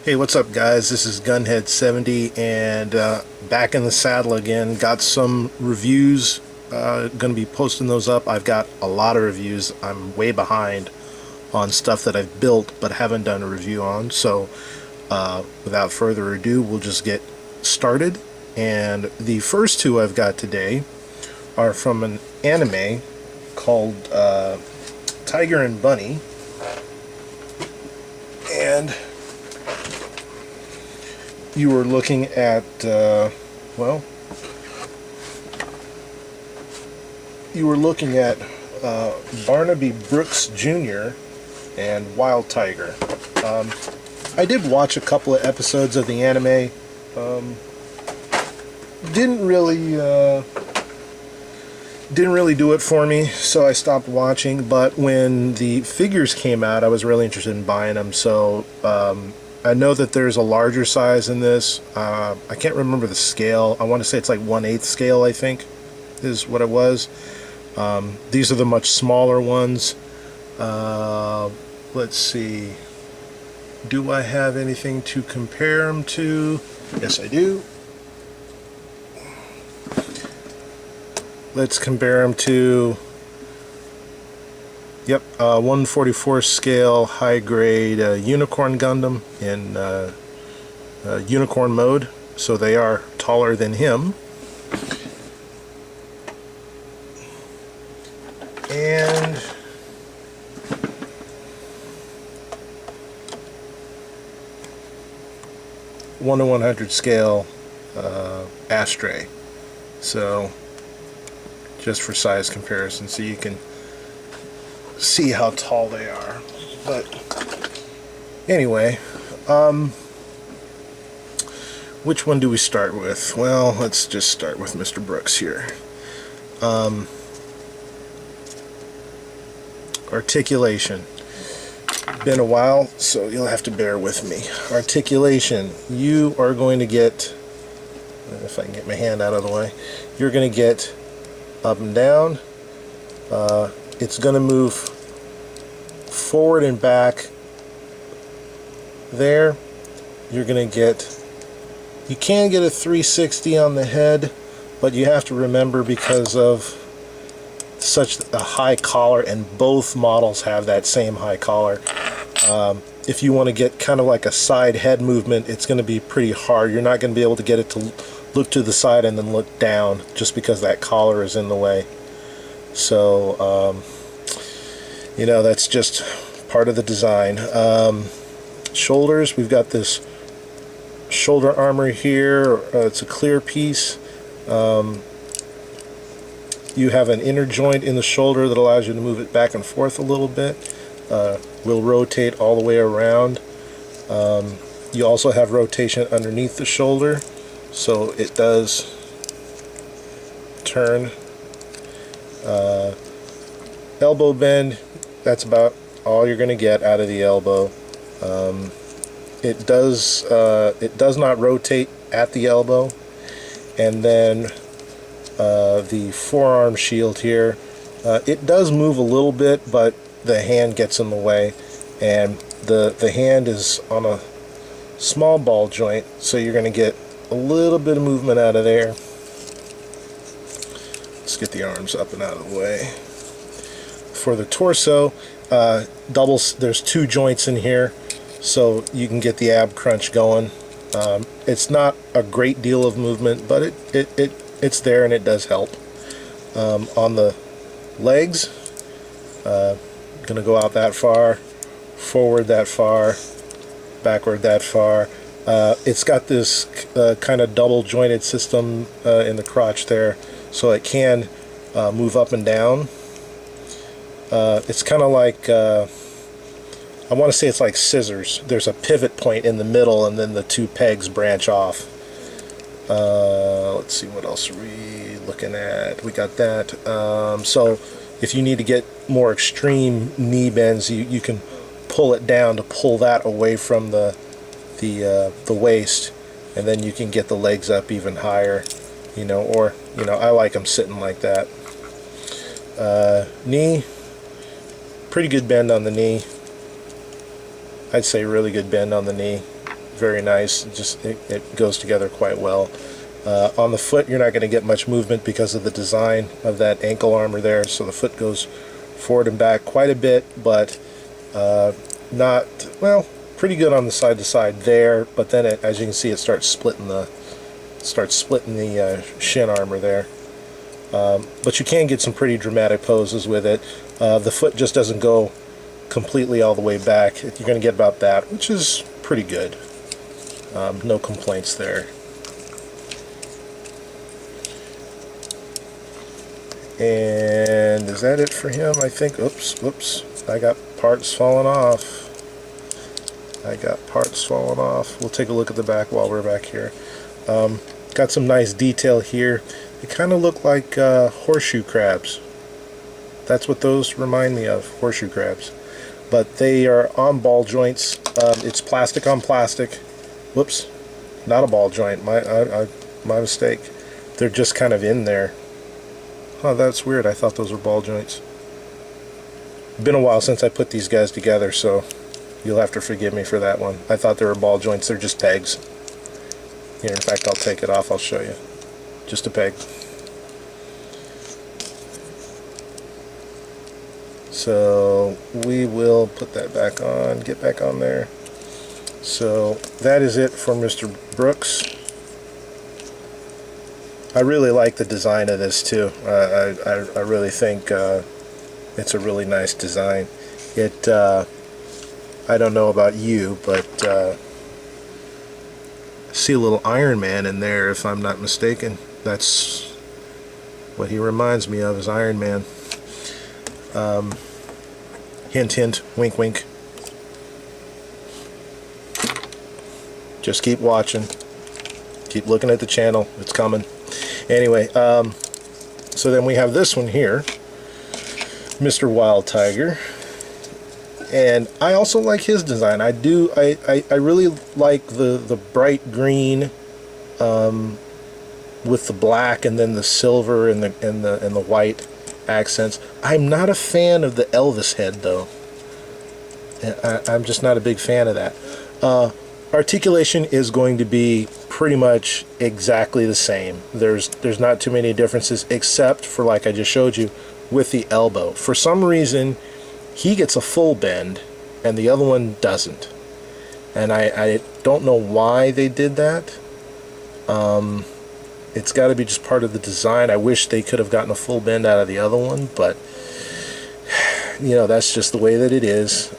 Hey, what's up, guys? This is Gunhead70, and back in the saddle again. Got some reviews. Going to be posting those up. I've got a lot of reviews. I'm way behind on stuff that I've built but haven't done a review on. So, without further ado, we'll just get started. And the first two I've got today are from an anime called Tiger and Bunny. And you were looking at, well, you were looking at Barnaby Brooks Jr. and Wild Tiger. I did watch a couple of episodes of the anime. Didn't really do it for me, so I stopped watching. But when the figures came out, I was really interested in buying them. So I know that there's a larger size in this. I can't remember the scale. I want to say it's like 1/8 scale, I think, is what it was. These are the much smaller ones. Let's see. Do I have anything to compare them to? Yes, I do. Let's compare them to, yep, 1/44 scale high grade Unicorn Gundam in Unicorn mode. So they are taller than him. And one to 100 scale Astray. So just for size comparison, so you can see how tall they are. But anyway, which one do we start with? Well, let's just start with Mr. Brooks here. Articulation. Been a while, so you'll have to bear with me. Articulation. You are going to get, if I can get my hand out of the way, you're going to get up and down. It's going to move forward and back. There, you're going to get, you can get a 360 on the head, but you have to remember, because of such a high collar, and both models have that same high collar, if you want to get kind of like a side head movement, it's going to be pretty hard. You're not going to be able to get it to look to the side and then look down, just because that collar is in the way. So you know, that's just part of the design. Shoulders, we've got this shoulder armor here. It's a clear piece. You have an inner joint in the shoulder that allows you to move it back and forth a little bit. Will rotate all the way around. You also have rotation underneath the shoulder, so it does turn. Elbow bend, that's about all you're going to get out of the elbow. It does not rotate at the elbow. And then the forearm shield here, it does move a little bit, but the hand gets in the way, and the hand is on a small ball joint, so you're going to get a little bit of movement out of there. Let's get the arms up and out of the way. For the torso, there's two joints in here, so you can get the ab crunch going. It's not a great deal of movement, but it's there, and it does help. On the legs, gonna go out that far, forward that far, backward that far. It's got this kind of double jointed system in the crotch there, so it can move up and down. It's kind of like, I want to say it's like scissors. There's a pivot point in the middle, and then the two pegs branch off. Let's see, what else are we looking at? We got that. So if you need to get more extreme knee bends, you can pull it down to pull that away from the waist, and then you can get the legs up even higher, you know, or, you know, I like them sitting like that. Knee, pretty good bend on the knee. I'd say really good bend on the knee. very nice. It goes together quite well. On the foot, you're not going to get much movement because of the design of that ankle armor there, so the foot goes forward and back quite a bit, but not, well, pretty good on the side to side there, but then as you can see, it starts splitting the shin armor there. But you can get some pretty dramatic poses with it. The foot just doesn't go completely all the way back. You're going to get about that, which is pretty good. No complaints there. And is that it for him? I think, oops, I got parts falling off. We'll take a look at the back while we're back here. Got some nice detail here. They kind of look like horseshoe crabs. That's what those remind me of, horseshoe crabs. But they are on ball joints. It's plastic on plastic. Whoops, not a ball joint. My mistake. They're just kind of in there. Oh, that's weird. I thought those were ball joints. Been a while since I put these guys together, so you'll have to forgive me for that one. I thought they were ball joints. They're just pegs. Here, in fact, I'll take it off. I'll show you. Just a peg. So we will put that back on. Get back on there. So that is it for Mr. Brooks. I really like the design of this too. I really think it's a really nice design. It I don't know about you, but I see a little Iron Man in there, if I'm not mistaken. That's what he reminds me of, is Iron Man. Hint, hint, wink, wink. Just keep watching. Keep looking at the channel. It's coming. Anyway, so then we have this one here, Mr. Wild Tiger, and I also like his design. I really like the bright green with the black and then the silver and the white accents. I'm not a fan of the Elvis head though. I'm just not a big fan of that. Articulation is going to be pretty much exactly the same. There's not too many differences, except for, like I just showed you, with the elbow. For some reason, he gets a full bend and the other one doesn't, and I don't know why they did that. It's got to be just part of the design. I wish they could have gotten a full bend out of the other one, but you know, that's just the way that it is.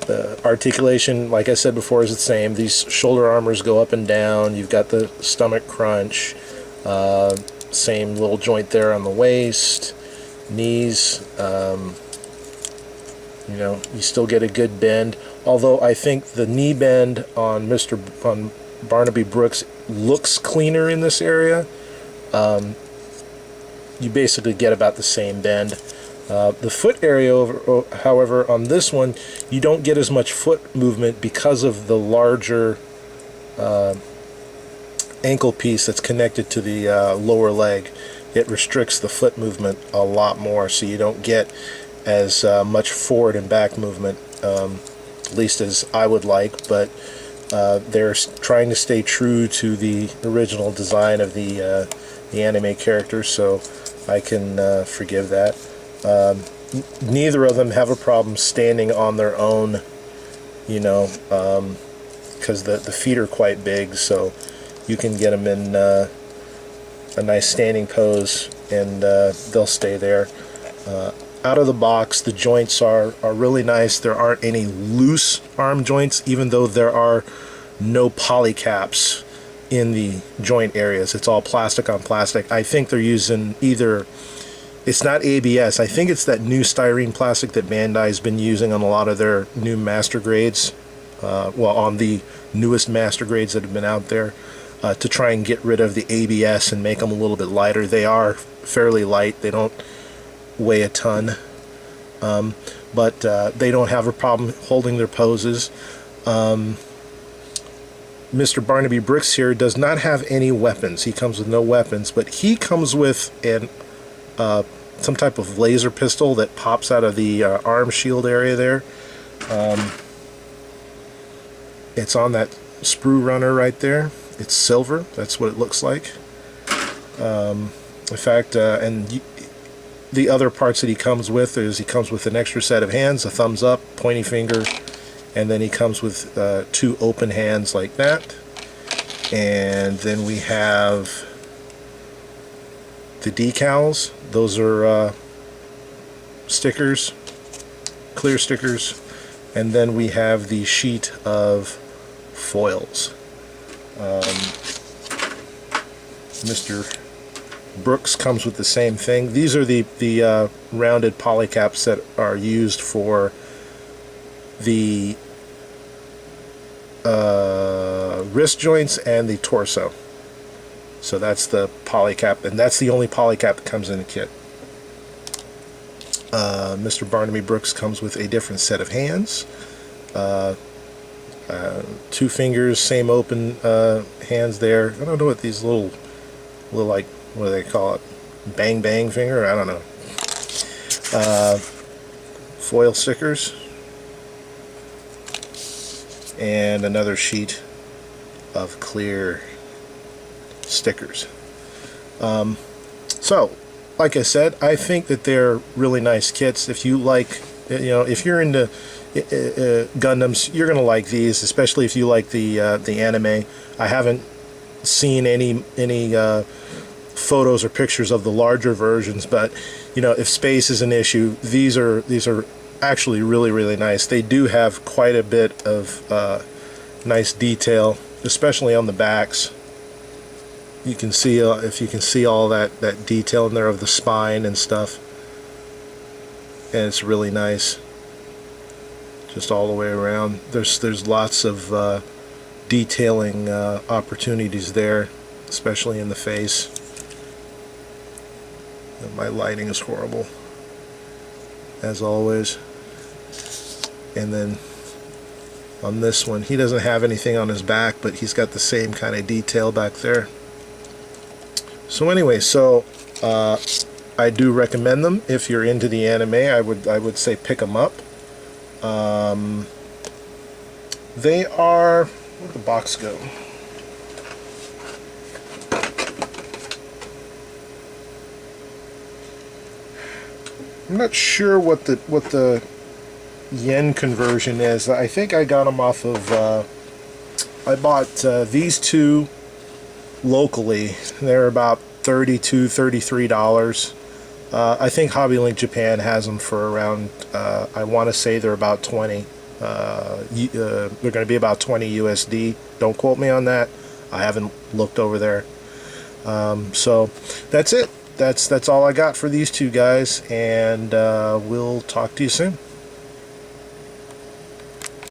The articulation, like I said before, is the same. These shoulder armors go up and down. You've got the stomach crunch, same little joint there on the waist, knees. You know, you still get a good bend. Although I think the knee bend on Barnaby Brooks looks cleaner in this area. You basically get about the same bend. The foot area, however, on this one, you don't get as much foot movement because of the larger ankle piece that's connected to the lower leg. It restricts the foot movement a lot more, so you don't get as much forward and back movement, at least as I would like, but they're trying to stay true to the original design of the anime characters, so I can forgive that. Neither of them have a problem standing on their own, you know, because the feet are quite big, so you can get them in a nice standing pose and they'll stay there. Out of the box, the joints are really nice. There aren't any loose arm joints, even though there are no polycaps in the joint areas. It's all plastic on plastic. I think they're using either, it's not ABS, I think it's that new styrene plastic that Bandai's been using on a lot of their new master grades, well, on the newest master grades that have been out there, to try and get rid of the ABS and make them a little bit lighter. They are fairly light. They don't weigh a ton, but they don't have a problem holding their poses. Mr. Barnaby Brooks here does not have any weapons. He comes with no weapons, but he comes with an some type of laser pistol that pops out of the arm shield area there. It's on that sprue runner right there. It's silver. That's what it looks like. In fact, the other parts that he comes with is he comes with an extra set of hands, a thumbs up, pointy finger, and then he comes with 2 open hands like that. And then we have the decals. Those are stickers, clear stickers. And then we have the sheet of foils. Mr. Brooks comes with the same thing. These are the rounded polycaps that are used for the wrist joints and the torso. So that's the polycap, and that's the only polycap that comes in the kit. Mr. Barnaby Brooks comes with a different set of hands. 2 fingers, same open hands there. I don't know what these little like, what do they call it? Bang bang finger? I don't know. Foil stickers. And another sheet of clear stickers. So, like I said, I think that they're really nice kits. If you like, if you're into Gundams, you're gonna like these, especially if you like the anime. I haven't seen any photos or pictures of the larger versions, but if space is an issue, these are actually really nice. They do have quite a bit of nice detail, especially on the backs. You can see if you can see all that detail in there of the spine and stuff, and it's really nice just all the way around. There's lots of detailing opportunities there, especially in the face. My lighting is horrible, as always. And then on this one, he doesn't have anything on his back, but he's got the same kind of detail back there. So anyway, I do recommend them. If you're into the anime, I would say pick them up. They are, where'd the box go? I'm not sure what the yen conversion is. I think I got them off of I bought these 2 locally. They're about $32-33. I think HobbyLink Japan has them for around I want to say they're about 20. They're going to be about 20 USD. Don't quote me on that. I haven't looked over there. So that's it. That's all I got for these 2 guys, and we'll talk to you soon.